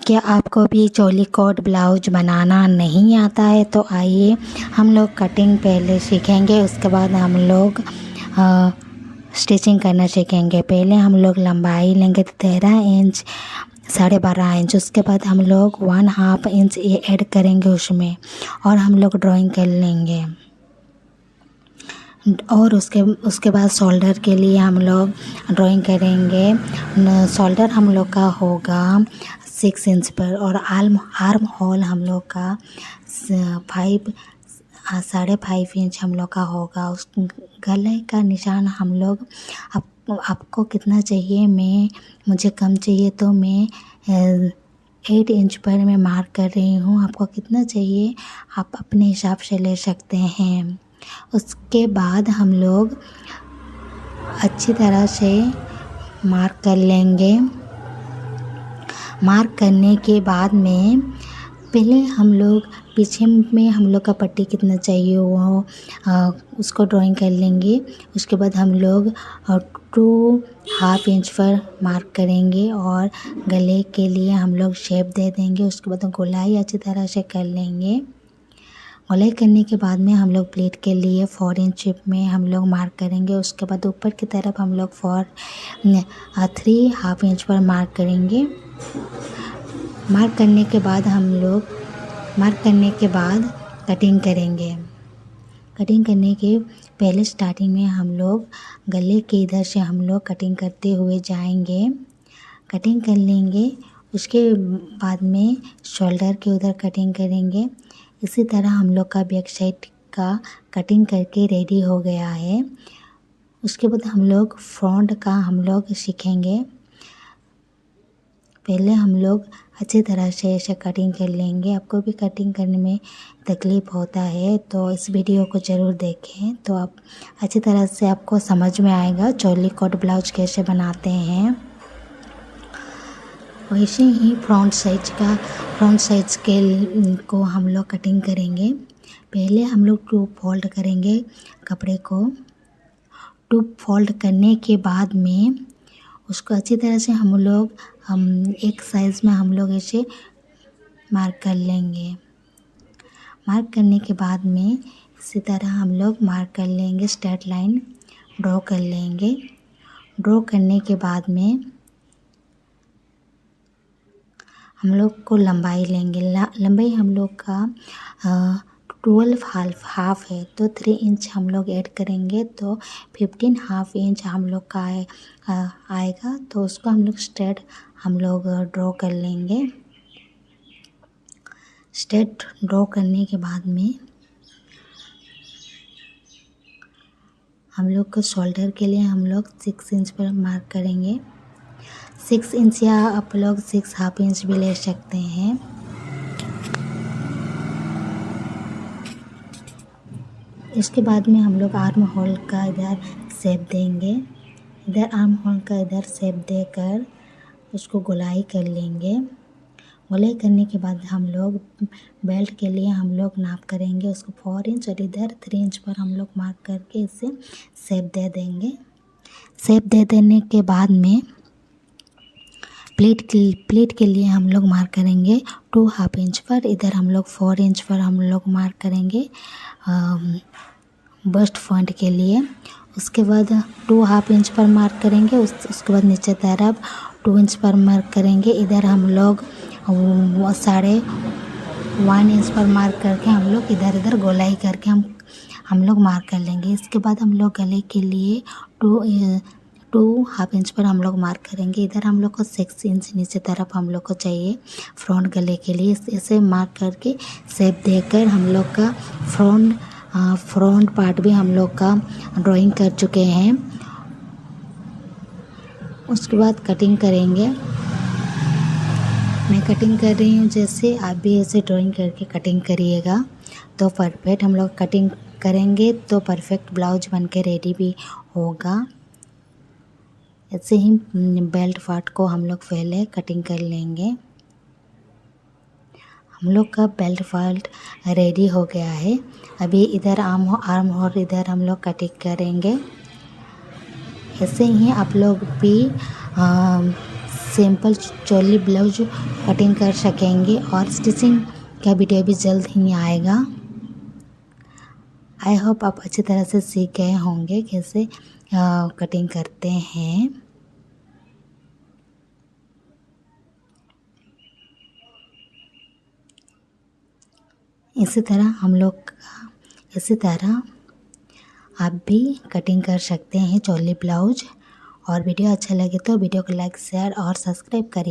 क्या आपको भी चोली कोट ब्लाउज बनाना नहीं आता है तो आइए हम लोग कटिंग पहले सीखेंगे, उसके बाद हम लोग स्टिचिंग करना सीखेंगे। पहले हम लोग लंबाई लेंगे 13 इंच 12.5 इंच, उसके बाद हम लोग 1/2 इंच ये ऐड करेंगे उसमें और हम लोग ड्राइंग कर लेंगे। और उसके बाद शोल्डर के लिए हम लोग ड्राइंग करेंगे। शोल्डर हम लोग का होगा 6 इंच पर और आर्म होल हम लोग का 5.5 इंच हम लोग का होगा। उस गले का निशान हम लोग आपको कितना चाहिए, मुझे कम चाहिए तो मैं 8 इंच पर मैं मार्क कर रही हूँ। आपको कितना चाहिए आप अपने हिसाब से ले सकते हैं। उसके बाद हम लोग अच्छी तरह से मार्क कर लेंगे। मार्क करने के बाद में पहले हम लोग पीछे में हम लोग का पट्टी कितना चाहिए वो उसको ड्राइंग कर लेंगे। उसके बाद हम लोग 2.5 इंच पर मार्क करेंगे और गले के लिए हम लोग शेप दे देंगे। उसके बाद गोलाई अच्छी तरह से कर लेंगे। गोलाई करने के बाद में हम लोग प्लेट के लिए 4 इंच में हम लोग मार्क करेंगे। उसके बाद ऊपर की तरफ हम लोग 3.5 इंच पर मार्क करेंगे। मार्क करने के बाद कटिंग करेंगे। कटिंग करने के पहले स्टार्टिंग में हम लोग गले के इधर से हम लोग कटिंग करते हुए जाएंगे, कटिंग कर लेंगे। उसके बाद में शोल्डर के उधर कटिंग करेंगे। इसी तरह हम लोग का बैक साइड का कटिंग करके रेडी हो गया है। उसके बाद हम लोग फ्रंट का हम लोग सीखेंगे। पहले हम लोग अच्छी तरह से ऐसे कटिंग कर लेंगे। आपको भी कटिंग करने में तकलीफ़ होता है तो इस वीडियो को ज़रूर देखें, तो आप अच्छी तरह से आपको समझ में आएगा चोली कोट ब्लाउज कैसे बनाते हैं। वैसे ही फ्रंट साइज के को हम लोग कटिंग करेंगे। पहले हम लोग 2 फोल्ड करेंगे कपड़े को। 2 फोल्ड करने के बाद में उसको अच्छी तरह से हम एक साइज़ में हम लोग ऐसे मार्क कर लेंगे। मार्क करने के बाद में इसी तरह हम लोग मार्क कर लेंगे, स्ट्रेट लाइन ड्रॉ कर लेंगे। ड्रॉ करने के बाद में हम लोग को लंबाई लेंगे। लंबाई हम लोग का 12 हाफ है तो 3 इंच हम लोग ऐड करेंगे तो 15.5 इंच हम लोग का आएगा। तो उसको हम लोग स्ट्रेट हम लोग ड्रॉ कर लेंगे। स्ट्रेट ड्रॉ करने के बाद में हम लोग को शोल्डर के लिए हम लोग 6 इंच पर मार्क करेंगे। 6 इंच या आप लोग 6.5 इंच भी ले सकते हैं। इसके बाद में हम लोग आर्म होल का इधर शेप देंगे। इधर आर्म होल का इधर शेप देकर उसको गोलाई कर लेंगे। गोलाई करने के बाद हम लोग बेल्ट के लिए हम लोग नाप करेंगे उसको 4 इंच और इधर 3 इंच पर हम लोग मार्क करके इसे शेप दे देंगे। शेप दे देने के बाद में प्लेट के लिए हम लोग मार्क करेंगे 2.5 इंच पर। इधर हम लोग 4 इंच पर हम लोग मार्क करेंगे बस्ट फ्रंट के लिए। उसके बाद 2.5 इंच पर मार्क करेंगे। उसके बाद नीचे तरफ 2 इंच पर मार्क करेंगे। इधर हम लोग 1.5 इंच पर मार्क करके हम लोग इधर गोलाई करके हम लोग मार्क कर लेंगे। इसके बाद हम लोग गले के लिए 2.5 इंच पर हम लोग मार्क करेंगे। इधर हम लोग को 6 इंच नीचे तरफ हम लोग को चाहिए फ्रंट गले के लिए। इसे मार्क करके शेप देकर हम लोग का फ्रंट पार्ट भी हम लोग का ड्राइंग कर चुके हैं। उसके बाद कटिंग करेंगे। मैं कटिंग कर रही हूँ, जैसे आप भी ऐसे ड्राइंग करके कटिंग करिएगा तो परफेक्ट हम लोग कटिंग करेंगे तो परफेक्ट ब्लाउज बन के रेडी भी होगा। ऐसे ही बेल्ट पार्ट को हम लोग पहले कटिंग कर लेंगे। हम लोग का बेल्ट पार्ट रेडी हो गया है। अभी इधर आर्म और इधर हम लोग कटिंग करेंगे। ऐसे ही आप लोग भी सिंपल चोली ब्लाउज कटिंग कर सकेंगे और स्टिचिंग का वीडियो भी जल्द ही आएगा। आई होप आप अच्छी तरह से सीख गए होंगे कैसे कटिंग करते हैं। इसी तरह आप भी कटिंग कर सकते हैं चोली ब्लाउज। और वीडियो अच्छा लगे तो वीडियो को लाइक शेयर और सब्सक्राइब करिए।